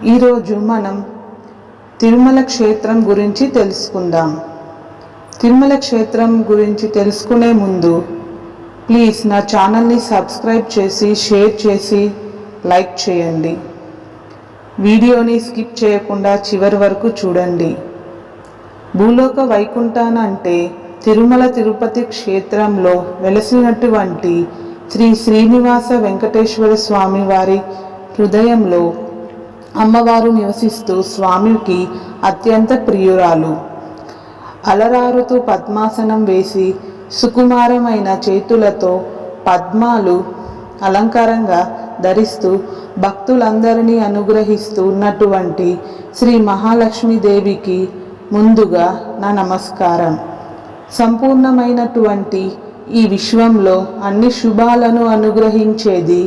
ఈరోజు మనం తిరుమల క్షేత్రం గురించి తెలుసుకుందాం. తిరుమల క్షేత్రం గురించి తెలుసుకునే ముందు ప్లీజ్ నా ఛానల్ని సబ్స్క్రైబ్ చేసి షేర్ చేసి లైక్ చేయండి. వీడియోని స్కిప్ చేయకుండా చివరి వరకు చూడండి. భూలోక వైకుంఠాన అంటే తిరుమల తిరుపతి క్షేత్రంలో వెలసినటువంటి శ్రీ శ్రీనివాస వెంకటేశ్వర స్వామి వారి హృదయంలో అమ్మవారు నివసిస్తూ స్వామికి అత్యంత ప్రియురాలు. అలరారుతూ పద్మాసనం వేసి సుకుమారమైన చేతులతో పద్మాలు అలంకారంగా ధరిస్తూ భక్తులందరినీ అనుగ్రహిస్తూ ఉన్నటువంటి శ్రీ మహాలక్ష్మీదేవికి ముందుగా నా నమస్కారం. సంపూర్ణమైనటువంటి ఈ విశ్వంలో అన్ని శుభాలను అనుగ్రహించేది,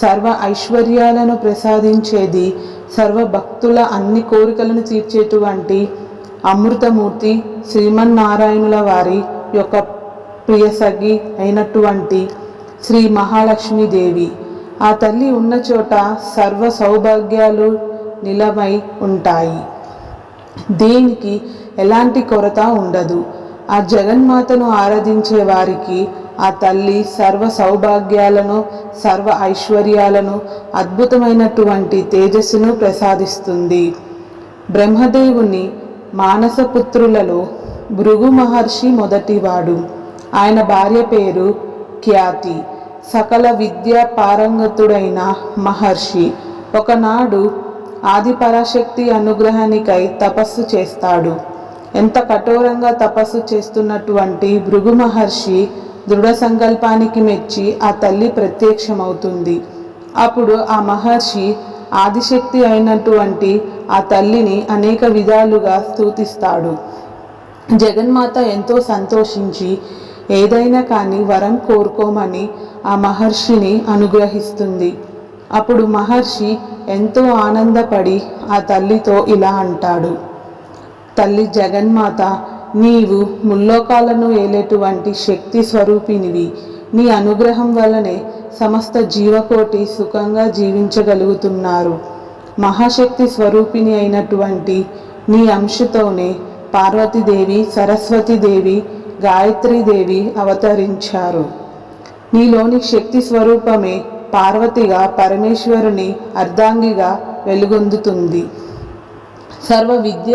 సర్వ ఐశ్వర్యాలను ప్రసాదించేది, సర్వ భక్తుల అన్ని కోరికలను తీర్చేటువంటి అమృతమూర్తి శ్రీమన్నారాయణుల వారి యొక్క ప్రియసగి అయినటువంటి శ్రీ మహాలక్ష్మీదేవి. ఆ తల్లి ఉన్న చోట సర్వ సౌభాగ్యాలు నిలవై ఉంటాయి. దేనికి ఎలాంటి కొరత ఉండదు. ఆ జగన్మాతను ఆరాధించే వారికి ఆ తల్లి సర్వ సౌభాగ్యాలను, సర్వ ఐశ్వర్యాలను, అద్భుతమైనటువంటి తేజస్సును ప్రసాదిస్తుంది. బ్రహ్మదేవుని మానసపుత్రులలో భృగు మహర్షి మొదటివాడు. ఆయన భార్య పేరు ఖ్యాతి. సకల విద్యా పారంగతుడైన మహర్షి ఒకనాడు ఆదిపరాశక్తి అనుగ్రహానికై తపస్సు చేస్తాడు. ఎంత కఠోరంగా తపస్సు చేస్తున్నటువంటి భృగు మహర్షి దృఢ సంకల్పానికి మెచ్చి ఆ తల్లి ప్రత్యక్షమవుతుంది. అప్పుడు ఆ మహర్షి ఆదిశక్తి అయినటువంటి ఆ తల్లిని అనేక విధాలుగా స్తుతిస్తాడు. జగన్మాత ఎంతో సంతోషించి ఏదైనా కానీ వరం కోరుకోమని ఆ మహర్షిని అనుగ్రహిస్తుంది. అప్పుడు మహర్షి ఎంతో ఆనందపడి ఆ తల్లితో ఇలా అంటాడు: తల్లి జగన్మాత, నీవు ముల్లోకాలను ఏలేటువంటి శక్తి స్వరూపినివి. నీ అనుగ్రహం వలనే సమస్త జీవకోటి సుఖంగా జీవించగలుగుతున్నారు. మహాశక్తి స్వరూపిణి అయినటువంటి నీ అంశతోనే పార్వతీదేవి, సరస్వతీదేవి, గాయత్రీదేవి అవతరించారు. నీలోని శక్తి స్వరూపమే పార్వతిగా పరమేశ్వరుని అర్ధాంగిగా వెలుగొందుతుంది. సర్వ విద్య